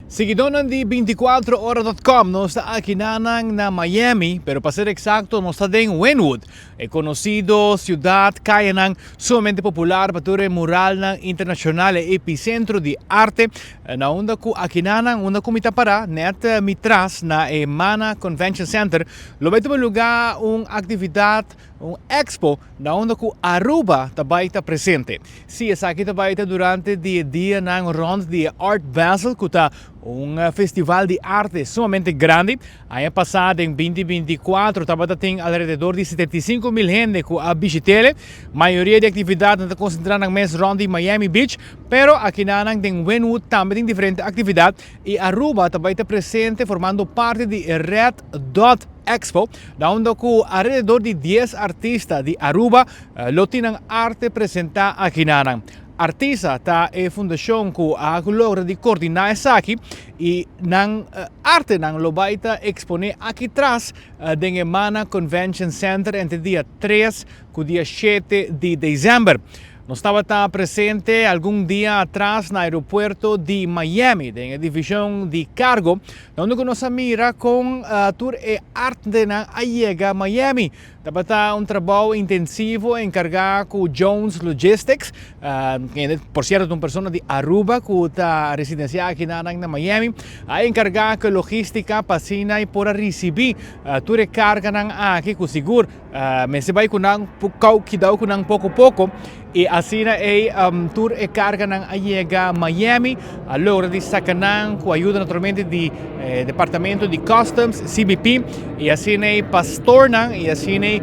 Seguidor di 24horas.com, nos está aquí na Miami, pero para ser exacto, nos está en Wynwood, el conocido ciudad calle sumamente popular para mural internacional e epicentro de arte. Na onda ku aquí onda kumita para net mitras na Mana Convention Center, lo vai lugar atividad, expo na onda ku Aruba tabaita presente. Si esa aqui tabaita durante dia ng rond de Art Basel, kuta festival de arte sumamente grande. Año pasado, en 2024, tem alrededor de 75,000 gente que a visitele. Maioria de atividades está concentrada no mês rond de Miami Beach, pero aqui tem Wynwood também tem diferente atividade e Aruba também está presente formando parte de Red Dot Expo, onde alrededor de 10 artistas de Aruba tienen arte apresentar aqui ArtisA ta e fundação que a logra de coordenar essa aqui e nang arte nang lobaita exponer aqui atrás de Mana Convention Center entre dia 3 e dia 7 de dezembro. Nós estava presente algum dia atrás no aeroporto de Miami, na divisão de cargo, onde nós mira com tour e arte na Aiega Miami. Estava trabalho intensivo encarregado com Jones Logistics, que por cierto uma pessoa de Aruba que está residenciada aqui na Miami, a encarregado com logística para e por receber tour e carga aqui com seguro, mas se vai com pouco a pouco. E assim é tour e carga na Aiega Miami, a logra de sacanang com ajuda naturalmente de departamento de customs CBP e assim é pastor e assim é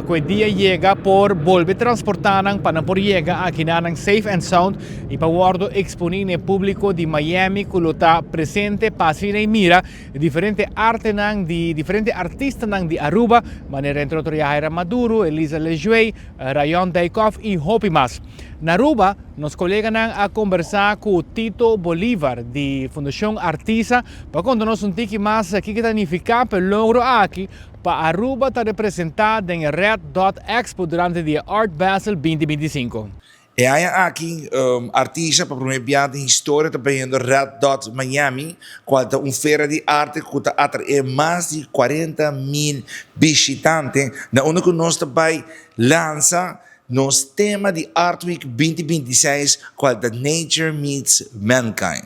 que dia chega por volver transportar para por chegar aqui na safe and sound e para guardo exponer no público de Miami que está presente para assim mira diferente arte de diferente artistas de Aruba, maneira entre outros Yahaira Maduro, Elisa Lejuey, Rayon Daikoff e Hopi Mas. Na Aruba, nos colegas a conversar com Tito Bolívar, de Fundação ArtisA, para contar-nos tique mais o que significa o logro aqui para Aruba estar representada em Red Dot Expo durante o Art Basel 2025. E aí aqui, artista para promoviendo a história também do Red Dot Miami, qual é feira de arte que atrai mais de 40,000 visitantes, na onde nós também lança nos tema de Art Week 2026, qual é Nature Meets Mankind.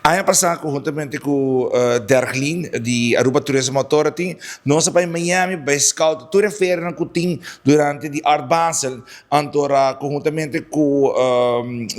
Ano passado, juntamente com Derglin, de Aruba Tourism Authority, nós para Miami, para Scout, toda a feira na Coutinho, durante de Art Basel, antora, conjuntamente com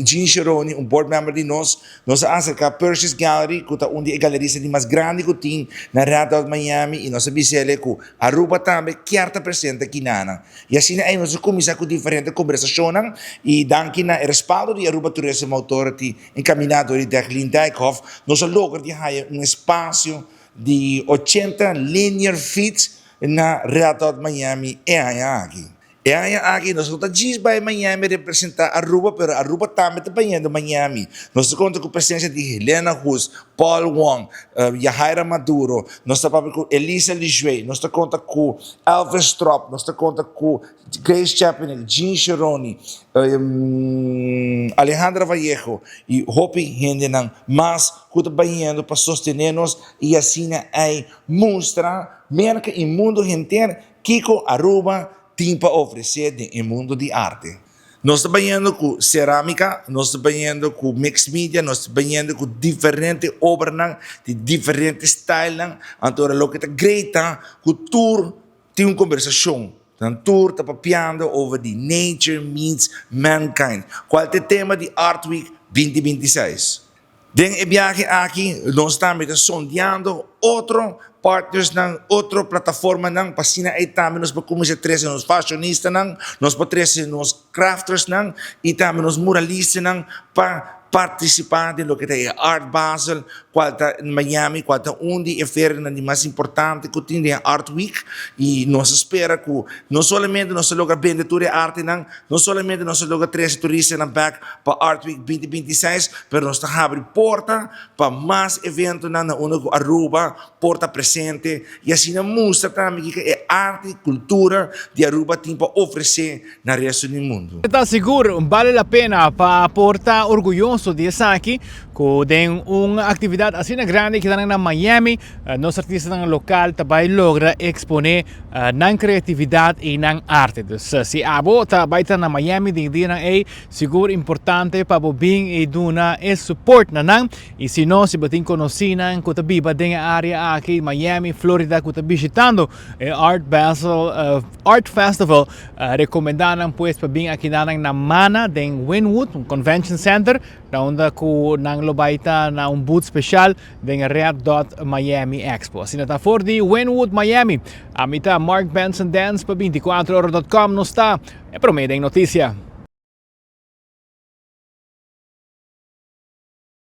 Jean Chironi, board member de nós acerca Purchase Gallery, que é uma das galerias mais grandes que tem na Red Dot Miami, e nós abisele com Aruba também, que está presente aqui na. E assim, aí nós começamos com diferentes conversações e danke na respaldo de Aruba Tourism Authority encaminado de Derglin Dijkhoff, nós logramos um espaço de 80 linear feet na Red Dot Miami e aqui. E aqui nós estamos dias para Miami representar Aruba, pero Aruba também está banhando Miami. Nós contamos com a presença de Helena Hus, Paul Wong, Yahaira Maduro, nós estamos com Elisa Lijuey, nós estamos com Elvis Trop, nós estamos com Grace Chapin, Jean Chironi, Alejandra Vallejo e Hopi Hindenan, mas que está banhando para sostenernos e assim aí mostra merca e mundo inteiro que Aruba tem para oferecer no mundo de arte. Nós estamos banhando com cerâmica, nós estamos banhando com mixed media, nós estamos banhando com diferentes obras, de diferentes estilos. Então, o que é great, que o tour tem uma conversação. O tour está papiando over the nature meets mankind. Qual é o tema de Art Week 2026? Den e viaje aqui, nós estamos sondeando outro partners ng otro plataforma ng pasina ay tami nos pagkumisya 13 nos fashionista ng nos pa 13 nos crafters ng itami nos muralista ng participar de lo que é Art Basel, qual está em Miami, qual está onde é feira mais importante que tem a Art Week e nós espera que não somente nós logra vender de arte não somente nós logra 13 turistas na back para Art Week 2026, pero nós está abre porta para mais eventos na Aruba, porta presente e assim mostra também que é arte e cultura de Aruba tem para oferecer no resto do mundo. Está seguro, vale la pena para portar orgulhoso de estar aqui com uma atividade assim grande que está na Miami. Nos artistas ng local também logra exponer ng creatividade e ng arte. Dus si abo também está na Miami, din na siguro importante para bobing e duna e support na nang. E se não, se bating conhecinan kuta biba din area aqui Miami, Florida, kuta visitando Art Basel Art Festival, recomendanan pues pa bing aqui na Mana den Wynwood, um convention center, na onda ko nang lobaita na booth special den Miami Expo. Sinata for di Wynwood, Miami. Amita Mark Benson Dance pa 24oras.com no está. É promedem notícia.